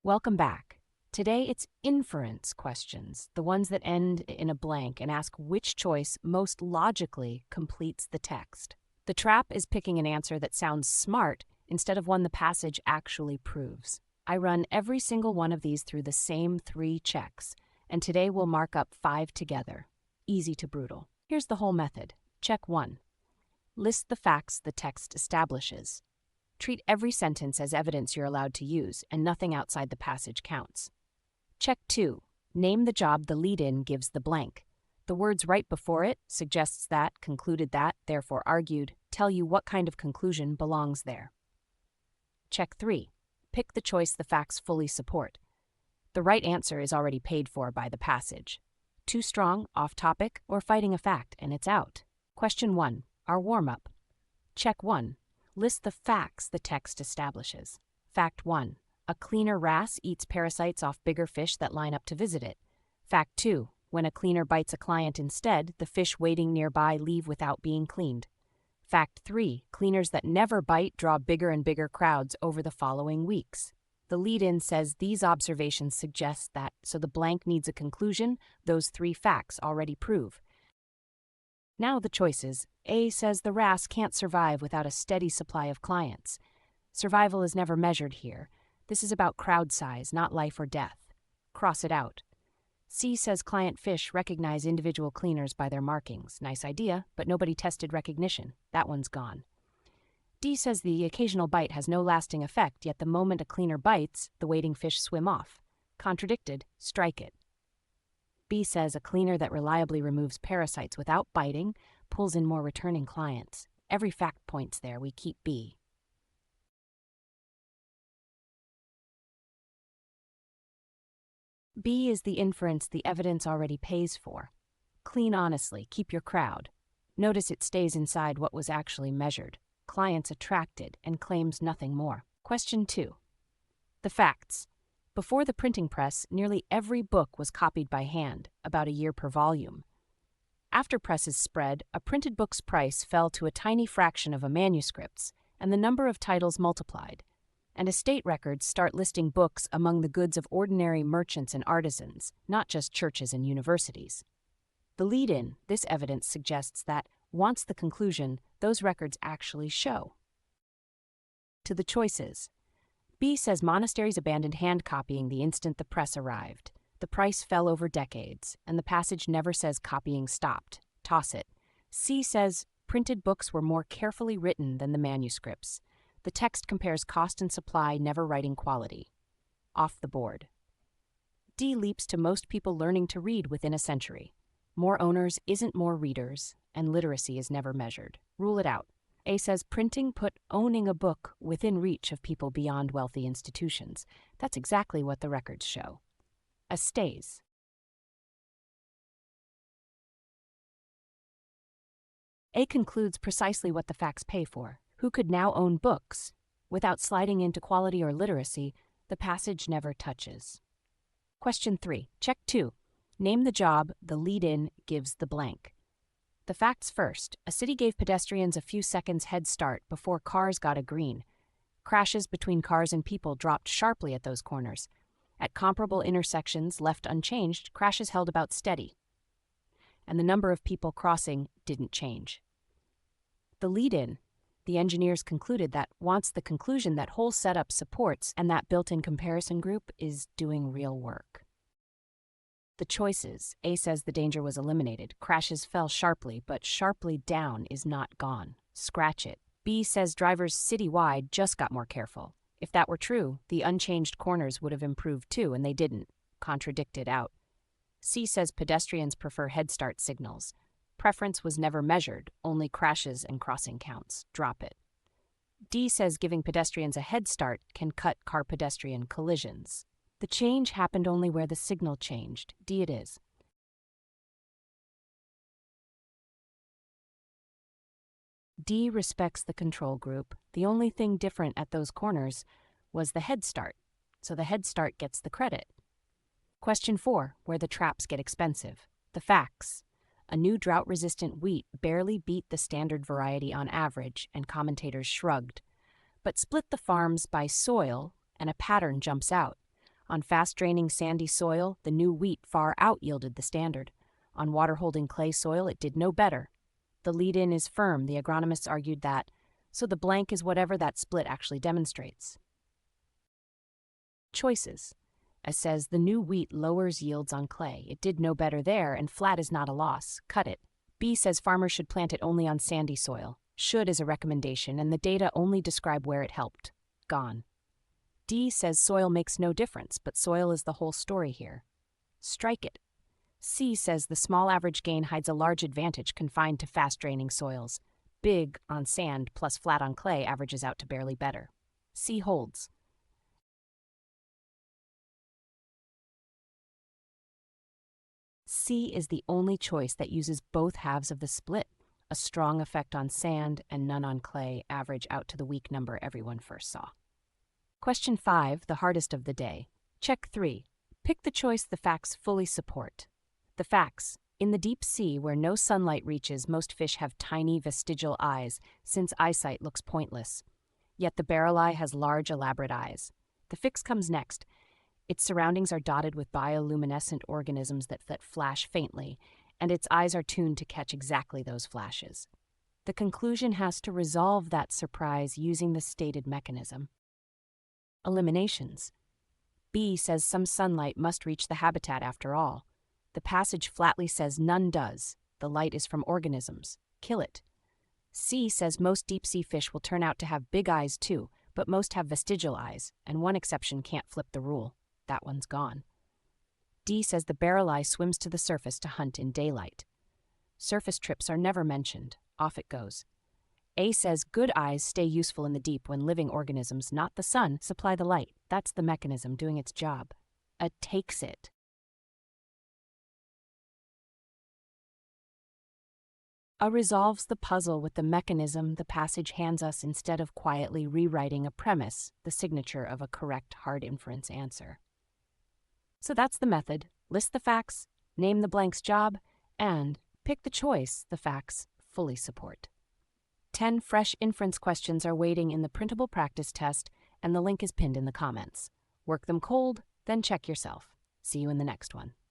Welcome back. Today it's inference questions, the ones that end in a blank and ask which choice most logically completes the text. The trap is picking an answer that sounds smart instead of one the passage actually proves. I run every single one of these through the same 3 checks, and today we'll mark up 5 together. Easy to brutal. Here's the whole method. Check 1. List the facts the text establishes. Treat every sentence as evidence you're allowed to use, and nothing outside the passage counts. Check 2. Name the job the lead-in gives the blank. The words right before it, suggests that, concluded that, therefore argued, tell you what kind of conclusion belongs there. Check 3. Pick the choice the facts fully support. The right answer is already paid for by the passage. Too strong, off topic, or fighting a fact, and it's out. Question 1. Our warm-up. Check 1. List the facts the text establishes. Fact 1. A cleaner wrasse eats parasites off bigger fish that line up to visit it. Fact 2. When a cleaner bites a client instead, the fish waiting nearby leave without being cleaned. Fact 3. Cleaners that never bite draw bigger and bigger crowds over the following weeks. The lead-in says these observations suggest that, so the blank needs a conclusion, those 3 facts already prove. Now the choices. A says the wrasse can't survive without a steady supply of clients. Survival is never measured here. This is about crowd size, not life or death. Cross it out. C says client fish recognize individual cleaners by their markings. Nice idea, but nobody tested recognition. That one's gone. D says the occasional bite has no lasting effect, yet the moment a cleaner bites, the waiting fish swim off. Contradicted, strike it. B says a cleaner that reliably removes parasites without biting pulls in more returning clients. Every fact points there. We keep B. B is the inference the evidence already pays for. Clean honestly, keep your crowd. Notice it stays inside what was actually measured. Clients attracted and claims nothing more. Question 2. The facts. Before the printing press, nearly every book was copied by hand, about a year per volume. After presses spread, a printed book's price fell to a tiny fraction of a manuscript's, and the number of titles multiplied. And estate records start listing books among the goods of ordinary merchants and artisans, not just churches and universities. The lead-in, this evidence suggests that, wants the conclusion, those records actually show. To the choices. B says monasteries abandoned hand copying the instant the press arrived. The price fell over decades, and the passage never says copying stopped. Toss it. C says printed books were more carefully written than the manuscripts. The text compares cost and supply, never writing quality. Off the board. D leaps to most people learning to read within a century. More owners isn't more readers, and literacy is never measured. Rule it out. A says printing put owning a book within reach of people beyond wealthy institutions. That's exactly what the records show. A stays. A concludes precisely what the facts pay for. Who could now own books? Without sliding into quality or literacy, the passage never touches. Question 3. Check 2. Name the job the lead-in gives the blank. The facts first. A city gave pedestrians a few seconds head start before cars got a green. Crashes between cars and people dropped sharply at those corners. At comparable intersections left unchanged, crashes held about steady. And the number of people crossing didn't change. The lead-in, the engineers concluded that wants the conclusion that whole setup supports and that built-in comparison group is doing real work. The choices. A says the danger was eliminated. Crashes fell sharply, but sharply down is not gone. Scratch it. B says drivers citywide just got more careful. If that were true, the unchanged corners would have improved too, and they didn't. Contradicted out. C says pedestrians prefer head start signals. Preference was never measured, only crashes and crossing counts. Drop it. D says giving pedestrians a head start can cut car-pedestrian collisions. The change happened only where the signal changed. D it is. D respects the control group. The only thing different at those corners was the head start, so the head start gets the credit. Question 4, where the traps get expensive. The facts. A new drought-resistant wheat barely beat the standard variety on average, and commentators shrugged. But split the farms by soil, and a pattern jumps out. On fast-draining sandy soil, the new wheat far out-yielded the standard. On water-holding clay soil, it did no better. The lead-in is firm, the agronomists argued that, so the blank is whatever that split actually demonstrates. Choices. A says the new wheat lowers yields on clay. It did no better there, and flat is not a loss. Cut it. B says farmers should plant it only on sandy soil. Should is a recommendation, and the data only describe where it helped. Gone. D says soil makes no difference, but soil is the whole story here. Strike it. C says the small average gain hides a large advantage confined to fast-draining soils. Big on sand plus flat on clay averages out to barely better. C holds. C is the only choice that uses both halves of the split. A strong effect on sand and none on clay average out to the weak number everyone first saw. Question 5, the hardest of the day. Check 3. Pick the choice the facts fully support. The facts. In the deep sea, where no sunlight reaches, most fish have tiny vestigial eyes, since eyesight looks pointless. Yet the barrel eye has large, elaborate eyes. The fix comes next. Its surroundings are dotted with bioluminescent organisms that flash faintly, and its eyes are tuned to catch exactly those flashes. The conclusion has to resolve that surprise using the stated mechanism. Eliminations. B says some sunlight must reach the habitat after all. The passage flatly says none does. The light is from organisms. Kill it. C says most deep-sea fish will turn out to have big eyes too, but most have vestigial eyes, and one exception can't flip the rule. That one's gone. D says the barrel eye swims to the surface to hunt in daylight. Surface trips are never mentioned. Off it goes. A says good eyes stay useful in the deep when living organisms, not the sun, supply the light. That's the mechanism doing its job. A takes it. A resolves the puzzle with the mechanism the passage hands us instead of quietly rewriting a premise, the signature of a correct hard inference answer. So that's the method. List the facts, name the blank's job, and pick the choice the facts fully support. 10 fresh inference questions are waiting in the printable practice test, and the link is pinned in the comments. Work them cold, then check yourself. See you in the next one.